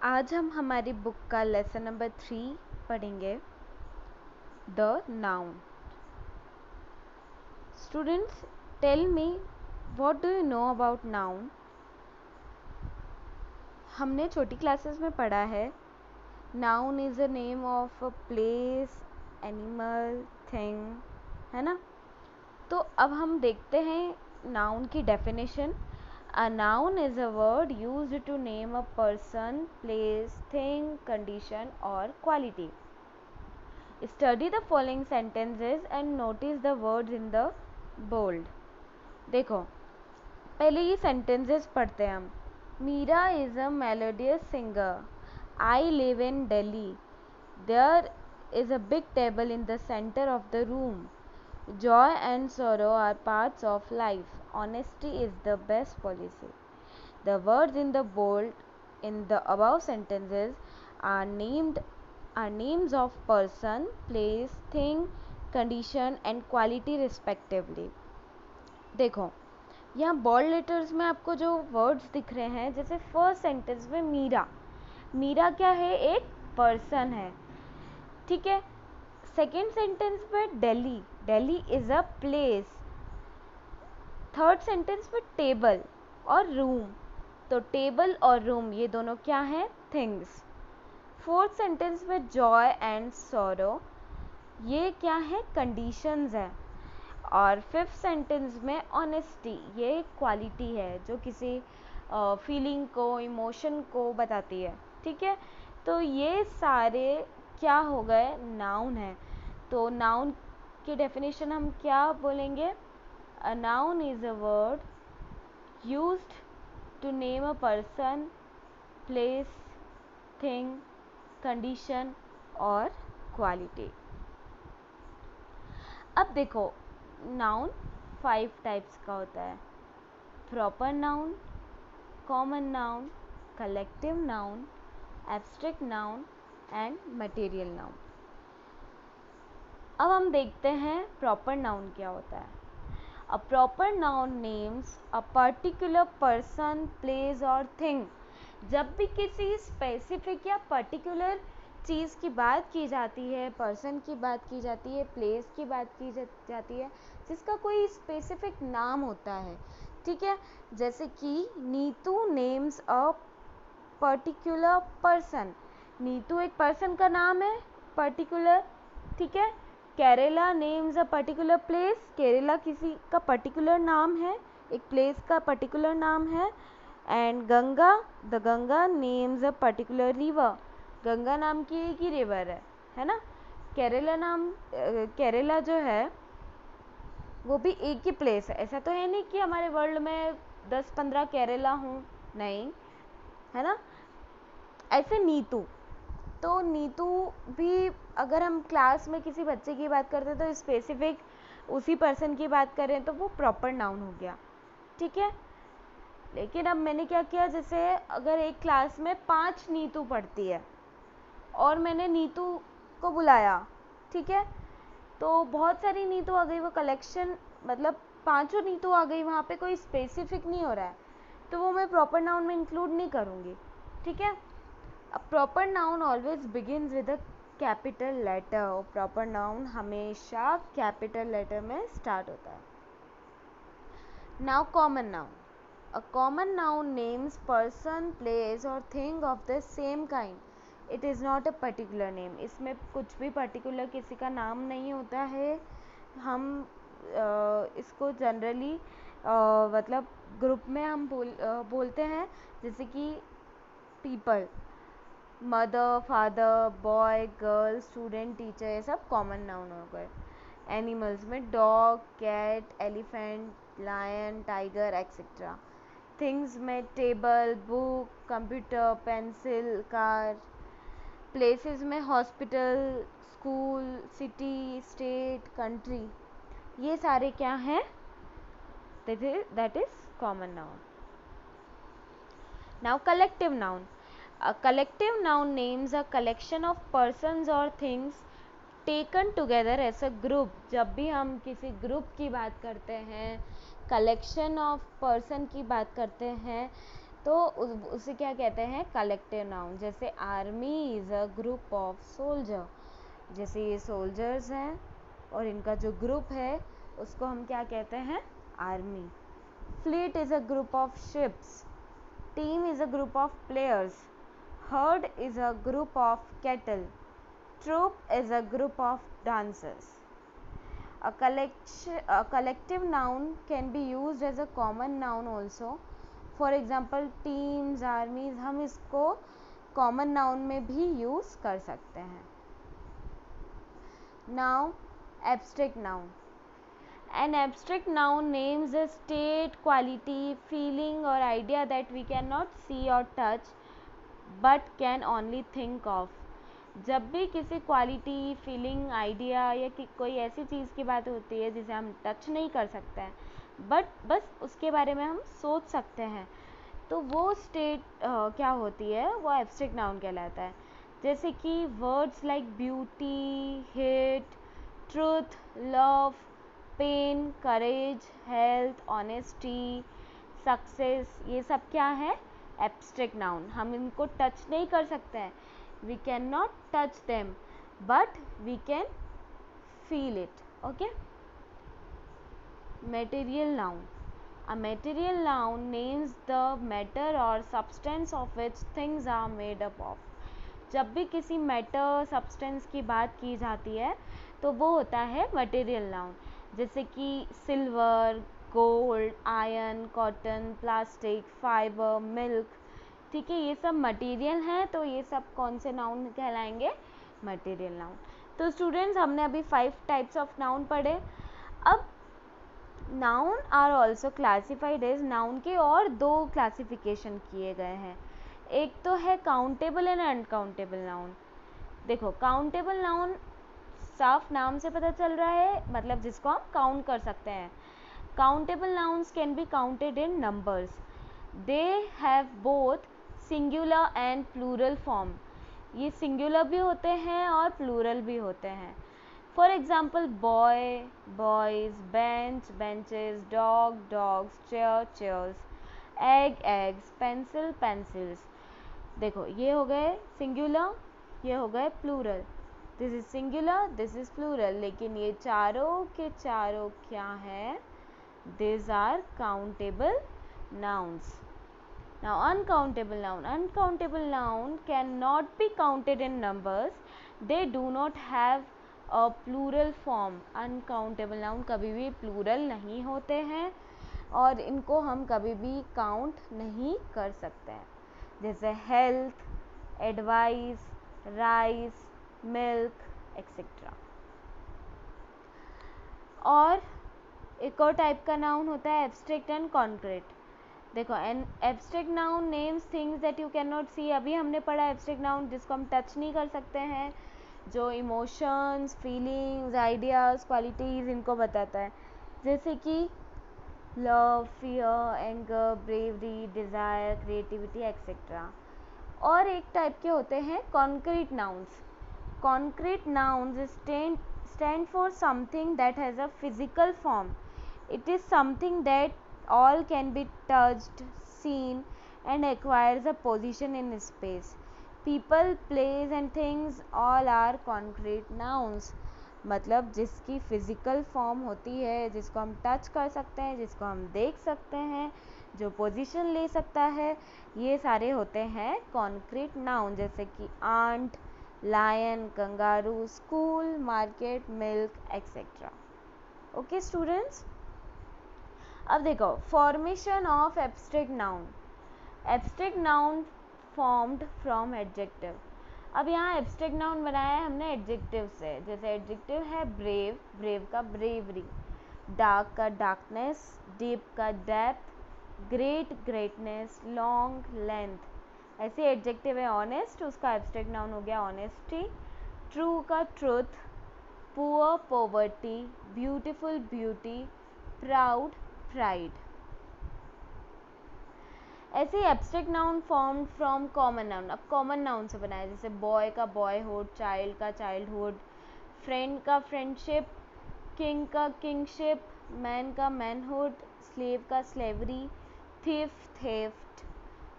आज हम हमारी बुक का लेसन नंबर 3 पढ़ेंगे, the noun. Students, tell me what do you know about noun. हमने छोटी क्लासेस में पढ़ा है noun is a name of a place, animal, thing, है ना। तो अब हम देखते हैं नाउन की definition. A noun is a word used to name a person, place, thing, condition or quality. Study the following sentences and notice the words in the bold. देखो, पहले ये sentences पढ़ते हैं हम। Meera is a melodious singer. I live in Delhi. There is a big table in the center of the room. Joy and sorrow are parts of life. Honesty is the best policy. The words in the bold in the above sentences are names of person, place, thing, condition and quality respectively. देखो, यहाँ bold letters में आपको जो words दिख रहे हैं, जैसे first sentence में मीरा। मीरा क्या है? एक पर्सन है, ठीक है। सेकेंड सेंटेंस में Delhi, Delhi is a place. Third sentence में टेबल और रूम, तो टेबल और रूम ये दोनों क्या हैं? थिंग्स। फोर्थ सेंटेंस में जॉय एंड सॉरो, ये क्या है? कंडीशंस है। और फिफ्थ सेंटेंस में ऑनेस्टी, ये क्वालिटी है जो किसी फीलिंग को, इमोशन को बताती है, ठीक है। तो ये सारे क्या हो गए? नाउन है। तो नाउन की डेफिनेशन हम क्या बोलेंगे? A noun is a word used to name a person, place, thing, condition और quality। अब देखो, नाउन 5 टाइप्स का होता है। Proper noun, common noun, collective noun, abstract noun and material noun. अब हम देखते हैं प्रॉपर नाउन क्या होता है। A proper noun names a particular person, place और thing। जब भी किसी स्पेसिफिक या पर्टिकुलर चीज़ की बात की जाती है, पर्सन की बात की जाती है, प्लेस की बात की जाती है, जिसका कोई स्पेसिफिक नाम होता है, ठीक है। जैसे कि Neetu names a particular person. Neetu एक पर्सन का नाम है, पर्टिकुलर, ठीक है। Kerala names a particular place, Kerala किसी का पर्टिकुलर नाम है, एक प्लेस का पर्टिकुलर नाम है। And Ganga, the Ganga names a particular river, Ganga नाम की एक ही रिवर है ना। केरला नाम, केरला जो है वो भी एक ही प्लेस है। ऐसा तो है नहीं कि हमारे वर्ल्ड में 10-15 केरला हूँ, नहीं, है ना। ऐसे नीतू, तो नीतू भी अगर हम क्लास में किसी बच्चे की बात करते हैं तो स्पेसिफिक उसी पर्सन की बात करें तो वो प्रॉपर नाउन हो गया, ठीक है। लेकिन अब मैंने क्या किया, जैसे अगर एक क्लास में 5 नीतू पढ़ती है और मैंने नीतू को बुलाया, ठीक है, तो बहुत सारी नीतू आ गई, वो कलेक्शन, मतलब 5 नीतू आ गई, वहाँ पे कोई स्पेसिफिक नहीं हो रहा है, तो वो मैं प्रॉपर नाउन में इंक्लूड नहीं करूँगी, ठीक है। A proper noun always begins with a capital letter। Proper noun हमेशा कैपिटल लेटर में स्टार्ट होता है। Now common noun। A common noun names person, place और thing of the same kind. It is not a particular name। इसमें कुछ भी particular किसी का नाम नहीं होता है। हम इसको जनरली मतलब ग्रुप में हम बोलते हैं, जैसे कि people, mother, father, boy, girl, student, teacher, ये सब कॉमन नाउन हो गए। एनिमल्स में dog, cat, elephant, lion, tiger etcetera. Things में table, book, computer, pencil, car. Places में hospital, school, city, state, country, ये सारे क्या हैं? That is common noun. Now collective noun. A collective noun names a collection of persons or things taken together as a group। जब भी हम किसी group की बात करते हैं, कलेक्शन ऑफ पर्सन की बात करते हैं, तो उसे क्या कहते हैं, कलेक्टिव नाउन। जैसे army is a group of soldier, जैसे ये सोल्जर्स हैं और इनका जो ग्रुप है उसको हम क्या कहते हैं, army. Fleet is a group of ships, team is a group of players, herd is a group of cattle, troupe is a group of dancers. A collective noun can be used as a common noun also. For example, teams, armies, हम इसको common noun में भी use कर सकते हैं. Now, abstract noun. An abstract noun names a state, quality, feeling or idea that we cannot see or touch but can only think of. जब भी किसी क्वालिटी, फीलिंग, आइडिया या कोई ऐसी चीज़ की बात होती है जिसे हम टच नहीं कर सकते हैं बट बस उसके बारे में हम सोच सकते हैं, तो वो स्टेट क्या होती है, वो एब्स्ट्रैक्ट नाउन कहलाता है. जैसे कि words like beauty, heat, truth, love, pain, courage, health, honesty, success, ये सब क्या है, एब्स्ट्रैक्ट नाउन. हम इनको टच नहीं कर सकते हैं, we cannot touch them but we can feel it. Okay. Material noun. A material noun names the matter or substance of which things are made up of. जब भी किसी मैटर, सब्सटेंस की बात की जाती है तो वो होता है मटेरियल नाउन. जैसे कि silver, gold, iron, cotton, plastic, fibre, milk. ठीक है, ये सब मटेरियल हैं, तो ये सब कौन से नाउन कहलाएंगे, मटेरियल नाउन. तो स्टूडेंट्स, हमने अभी 5 टाइप्स ऑफ नाउन पढ़े. अब noun are also classified as, noun के और 2 क्लासिफिकेशन किए गए हैं. एक तो है काउंटेबल एंड अनकाउंटेबल नाउन. देखो, काउंटेबल नाउन साफ नाम से पता चल रहा है, मतलब जिसको हम काउंट कर सकते हैं. Countable nouns can be counted in numbers. They have both singular and plural form. ये सिंगुलर भी होते हैं और प्लूरल भी होते हैं. For example, boy, boys, bench, benches, dog, dogs, chair, chairs, egg, eggs, pencil, pencils. देखो, ये हो गए सिंगुलर, ये हो गए plural. This is singular, this is plural. लेकिन ये चारों के चारों क्या हैं, this are countable nouns. Now, uncountable noun. Uncountable noun cannot be counted in numbers. They do not have a plural form. Uncountable noun कभी भी plural नहीं होते हैं और इनको हम कभी भी count नहीं कर सकते हैं. जैसे health, advice, rice, milk, etc. और एक और टाइप का नाउन होता है एब्स्ट्रैक्ट एंड कॉन्क्रीट. देखो, an abstract noun names things that you can not see. अभी हमने पढ़ा एब्स्ट्रैक्ट नाउन जिसको हम टच नहीं कर सकते हैं, जो इमोशंस, फीलिंग्स, आइडियाज़, क्वालिटीज़ इनको बताता है. जैसे कि love, fear, anger, bravery, desire, creativity, etcetera. और एक टाइप के होते हैं concrete nouns. Concrete nouns stand for something that has a physical form. It is something that all can be touched, seen and acquires a position in space. People, place and things all are concrete nouns. मतलब जिसकी physical form होती है, जिसको हम touch कर सकते हैं, जिसको हम देख सकते हैं, जो पोजीशन ले सकता है, ये सारे होते हैं कॉन्क्रीट नाउन. जैसे कि aunt, lion, kangaroo, school, market, milk, etc. Okay students. अब देखो, formation of abstract noun. Abstract noun formed from adjective. अब यहाँ एब्स्ट्रैक्ट नाउन बनाया है हमने एडजेक्टिव से. जैसे एडजेक्टिव है ब्रेव, ब्रेव का ब्रेवरी, डार्क का डार्कनेस, डीप का depth, great greatness, long length. ऐसे एडजेक्टिव है ऑनेस्ट, उसका एब्स्ट्रैक्ट नाउन हो गया ऑनेस्टी. ट्रू का truth, poor poverty, beautiful beauty, proud pride. ऐसे abstract noun form from common noun. अब कॉमन नाउन से बनाया, जैसे बॉय का बॉयहुड, चाइल्ड का चाइल्डहुड, फ्रेंड का फ्रेंडशिप, किंग का किंगशिप, मैन का मैनहुड, स्लेव का slavery, thief theft,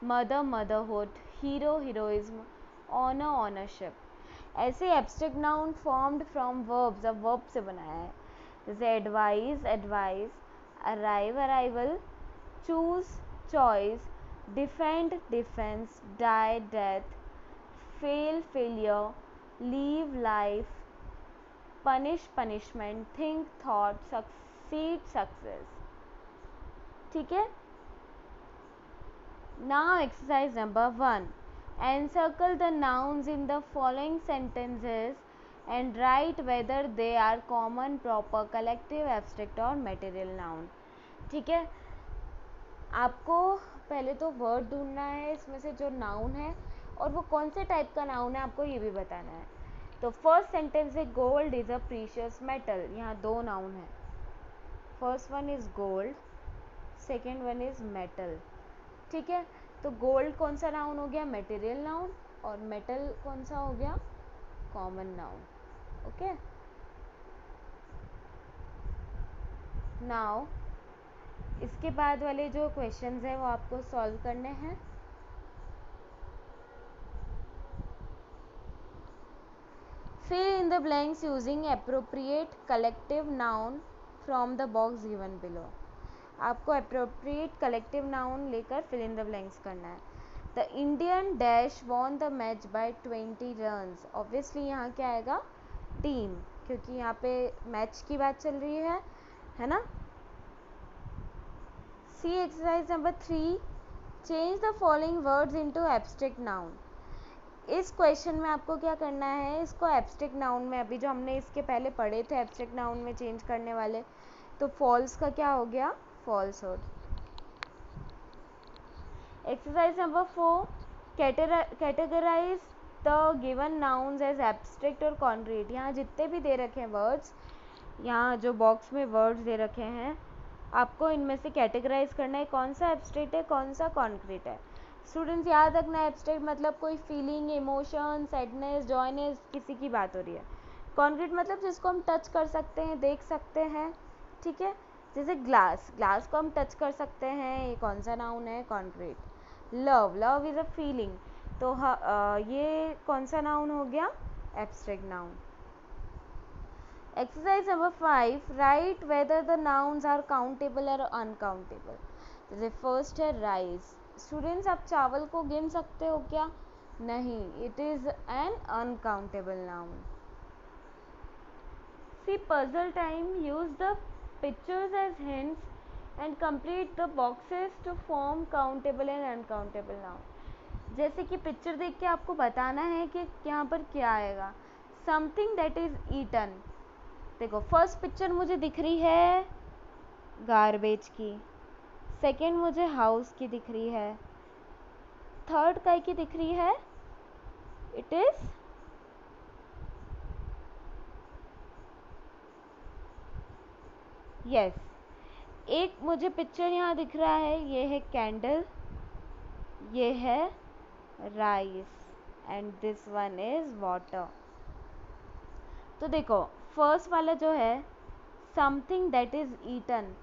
mother motherhood, hero heroism, owner ownership. ऐसे abstract noun formed from verbs, अब वर्ब से बनाया है, जैसे advise advice, arrive arrival, choose choice, defend defence, die death, fail failure, live life, punish punishment, think thought, succeed success. ठीक है। Now exercise number 1, encircle the nouns in the following sentences and write whether they are common, proper, collective, abstract और material noun। ठीक है, आपको पहले तो word ढूंढना है इसमें से जो नाउन है, और वो कौन से टाइप का नाउन है आपको ये भी बताना है। तो फर्स्ट सेंटेंस है gold is a precious metal, यहाँ दो नाउन है, first one is gold, second one is metal. ठीक है, तो गोल्ड कौन सा नाउन हो गया, मटेरियल नाउन, और मेटल कौन सा हो गया, कॉमन नाउन। ओके, नाउ इसके बाद वाले जो क्वेश्चंस हैं वो आपको सॉल्व करने हैं। Fill in the blanks using appropriate collective noun from the box given below. आपको एप्रोप्रिएट कलेक्टिव नाउन लेकर फिल इन द ब्लैंक्स करना है। The Indian dash won the match by 20 runs, obviously यहाँ क्या आएगा, टीम, क्योंकि यहाँ पे मैच की बात चल रही है ना। C exercise number 3, change the following words into abstract noun. इस क्वेश्चन में आपको क्या करना है, इसको एब्स्ट्रैक्ट नाउन में, अभी जो हमने इसके पहले पढ़े थे एब्स्ट्रैक्ट नाउन में चेंज करने वाले, तो फॉल्स का क्या हो गया, falsehood. Exercise number 4, categorize the given nouns as abstract और कॉन्क्रीट। यहाँ जितने भी दे रखे हैं वर्ड्स, यहाँ जो बॉक्स में वर्ड्स दे रखे हैं, आपको इनमें से कैटेगराइज करना है कौन सा एब्स्ट्रैक्ट है, कौन सा कॉन्क्रीट है। स्टूडेंट्स याद रखना, एब्स्ट्रैक्ट मतलब कोई फीलिंग, इमोशन, सैडनेस, जॉयनेस, किसी की बात हो रही है। कॉन्क्रीट मतलब जिसको हम टच कर सकते हैं, देख सकते हैं। ठीक है, जैसे ग्लास, ग्लास को हम टच कर सकते हैं, ये कौन सा नाउन है, concrete. Love, love is a feeling, तो ये कौन सा नाउन हो गया, abstract noun. Exercise number 5, write whether the nouns are countable और अनकाउंटेबल। जैसे फर्स्ट है राइस, स्टूडेंट्स आप चावल को गिन सकते हो क्या, नहीं, it is an uncountable noun. See puzzle time, use the pictures as hints and complete the boxes to form countable and uncountable noun. जैसे कि पिक्चर देख के आपको बताना है कि यहाँ पर क्या आएगा। समथिंग दैट इज ईटन, देखो फर्स्ट पिक्चर मुझे दिख रही है गार्बेज की, सेकेंड मुझे हाउस की दिख रही है, थर्ड काय की दिख रही है, इट इज यस, एक मुझे पिक्चर यहाँ दिख रहा है, ये है कैंडल, ये है rice, and this one is water. तो देखो फर्स्ट वाला जो है समथिंग दैट इज ईटन,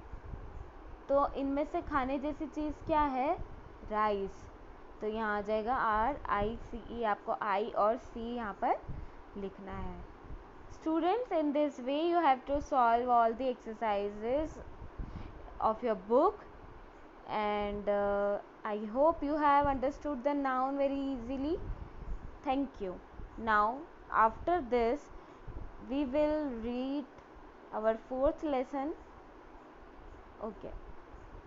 तो इनमें से खाने जैसी चीज़ क्या है, राइस, तो यहाँ आ जाएगा RICE, आपको I और C यहाँ पर लिखना है। Students in this way you have to solve all the exercises of your book, and I hope you have understood the noun very easily. Thank you. Now after this we will read our fourth lesson. Okay.